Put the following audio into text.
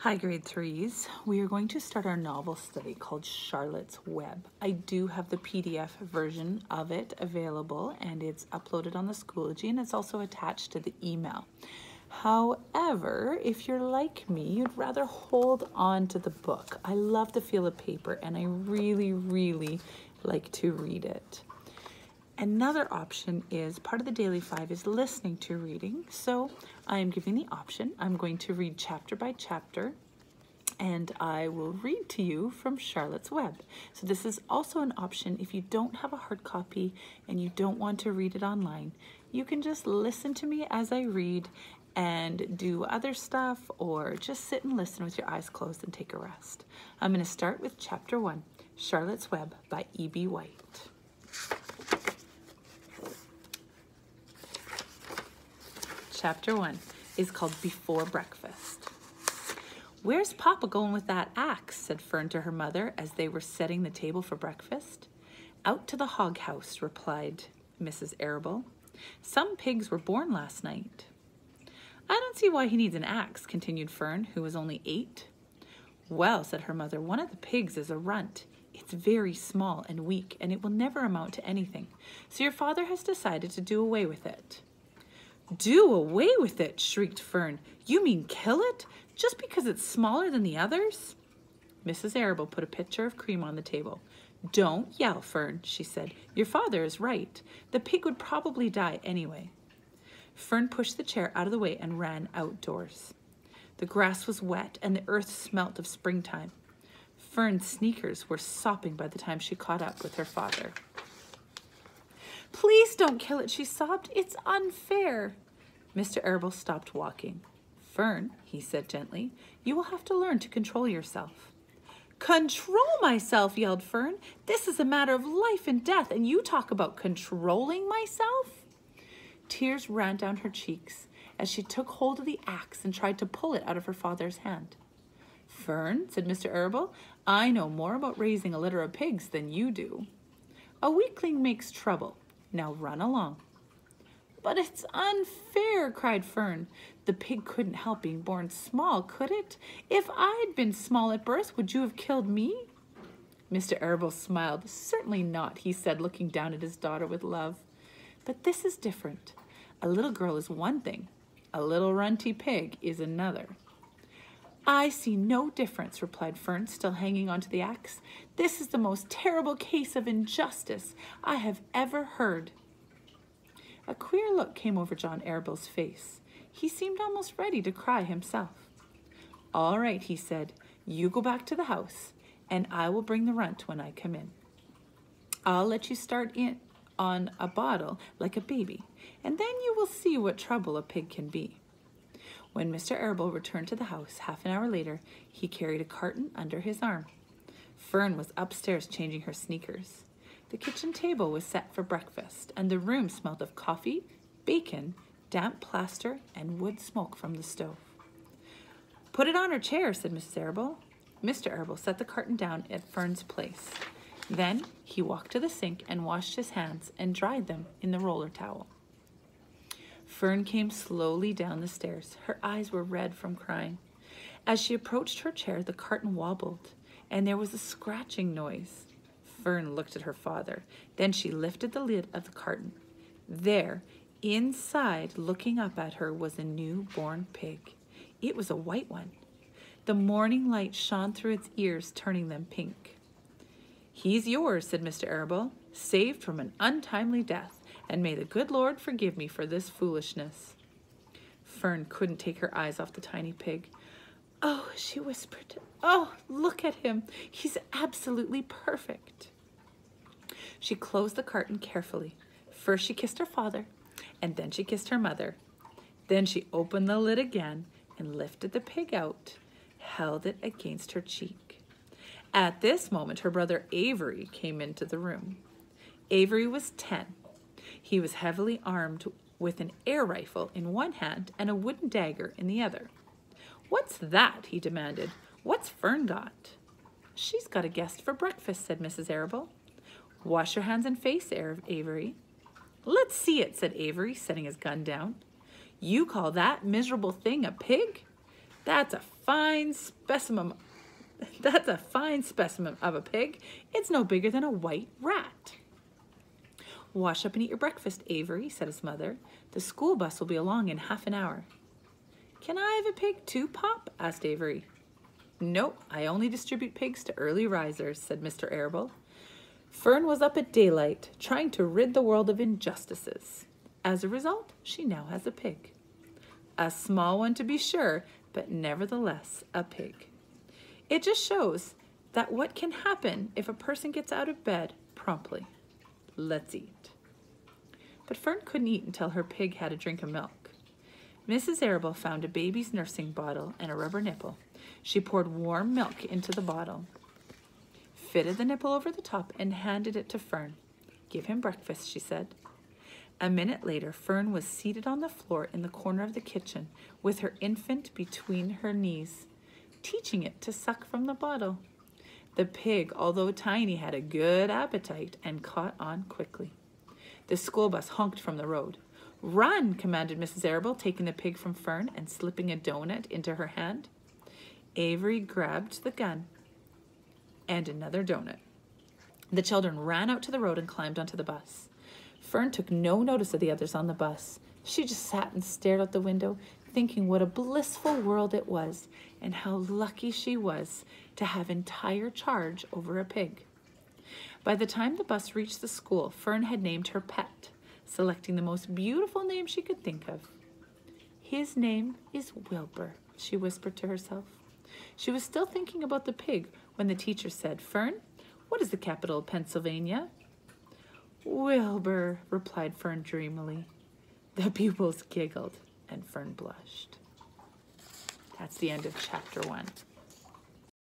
Hi, grade threes. We are going to start our novel study called Charlotte's Web. I do have the PDF version of it available and it's uploaded on the Schoology and it's also attached to the email. However, if you're like me, you'd rather hold on to the book. I love the feel of paper and I really like to read it. Another option is part of the Daily 5 is listening to reading. So I am giving the option. I'm going to read chapter by chapter and I will read to you from Charlotte's Web. So this is also an option if you don't have a hard copy and you don't want to read it online. You can just listen to me as I read and do other stuff or just sit and listen with your eyes closed and take a rest. I'm going to start with chapter 1, Charlotte's Web by E.B. White. Chapter 1 is called Before Breakfast. "Where's Papa going with that axe?" said Fern to her mother as they were setting the table for breakfast. "Out to the hog house," replied Mrs. Arable. "Some pigs were born last night." "I don't see why he needs an axe," continued Fern, who was only 8. "Well," said her mother, "one of the pigs is a runt. It's very small and weak, and it will never amount to anything. So your father has decided to do away with it." "Do away with it!" shrieked Fern. "You mean kill it? Just because it's smaller than the others?" Mrs. Arable put a pitcher of cream on the table. "Don't yell, Fern," she said. "Your father is right. The pig would probably die anyway." Fern pushed the chair out of the way and ran outdoors. The grass was wet and the earth smelt of springtime. Fern's sneakers were sopping by the time she caught up with her father. "Please don't kill it," she sobbed. "It's unfair." Mr. Arable stopped walking. "Fern," he said gently, "you will have to learn to control yourself." "Control myself!" yelled Fern. "This is a matter of life and death, and you talk about controlling myself?" Tears ran down her cheeks as she took hold of the axe and tried to pull it out of her father's hand. "Fern," said Mr. Arable, "I know more about raising a litter of pigs than you do. A weakling makes trouble. Now run along." "But it's unfair," cried Fern. "The pig couldn't help being born small, could it? If I had been small at birth, would you have killed me?" Mr. Arable smiled. "Certainly not," he said, looking down at his daughter with love. "But this is different. A little girl is one thing. A little runty pig is another." "I see no difference," replied Fern, still hanging onto the axe. "This is the most terrible case of injustice I have ever heard." A queer look came over John Arable's face. He seemed almost ready to cry himself. "All right," he said, "you go back to the house, and I will bring the runt when I come in. I'll let you start in on a bottle like a baby, and then you will see what trouble a pig can be." When Mr. Arable returned to the house half an hour later, he carried a carton under his arm. Fern was upstairs changing her sneakers. The kitchen table was set for breakfast, and the room smelled of coffee, bacon, damp plaster, and wood smoke from the stove. "Put it on her chair," said Mrs. Arable. Mr. Arable set the carton down at Fern's place. Then he walked to the sink and washed his hands and dried them in the roller towel. Fern came slowly down the stairs. Her eyes were red from crying. As she approached her chair, the carton wobbled, and there was a scratching noise. Fern looked at her father. Then she lifted the lid of the carton. There, inside, looking up at her, was a newborn pig. It was a white one. The morning light shone through its ears, turning them pink. "He's yours," said Mr. Arable, "saved from an untimely death, and may the good Lord forgive me for this foolishness." Fern couldn't take her eyes off the tiny pig. "Oh," she whispered, "oh, look at him. He's absolutely perfect." She closed the carton carefully. First she kissed her father, and then she kissed her mother. Then she opened the lid again and lifted the pig out, held it against her cheek. At this moment, her brother Avery came into the room. Avery was 10. He was heavily armed with an air rifle in one hand and a wooden dagger in the other. "What's that?" he demanded. "What's Fern got?" "She's got a guest for breakfast," said Mrs. Arable. "Wash your hands and face, Avery." "Let's see it," said Avery, setting his gun down. "You call that miserable thing a pig?" That's a fine specimen. That's a fine specimen of a pig. It's no bigger than a white rat. Wash up and eat your breakfast, Avery, said his mother. The school bus will be along in half an hour. Can I have a pig too, Pop? Asked Avery. Nope, I only distribute pigs to early risers, said Mr. Arable. Fern was up at daylight, trying to rid the world of injustices. As a result, she now has a pig. A small one to be sure, but nevertheless a pig. It just shows that what can happen if a person gets out of bed promptly. Let's eat. But Fern couldn't eat until her pig had a drink of milk. Mrs. Arable found a baby's nursing bottle and a rubber nipple. She poured warm milk into the bottle, fitted the nipple over the top, and handed it to Fern. Give him breakfast, she said. A minute later, Fern was seated on the floor in the corner of the kitchen with her infant between her knees, teaching it to suck from the bottle. The pig, although tiny, had a good appetite and caught on quickly. The school bus honked from the road. Run, commanded Mrs. Arable, taking the pig from Fern and slipping a donut into her hand. Avery grabbed the gun and another donut. The children ran out to the road and climbed onto the bus. Fern took no notice of the others on the bus. She just sat and stared out the window, thinking what a blissful world it was and how lucky she was to have entire charge over a pig. By the time the bus reached the school, Fern had named her pet, selecting the most beautiful name she could think of. His name is Wilbur, she whispered to herself. She was still thinking about the pig when the teacher said, Fern, what is the capital of Pennsylvania? Wilbur, replied Fern dreamily. The pupils giggled and Fern blushed. That's the end of chapter 1.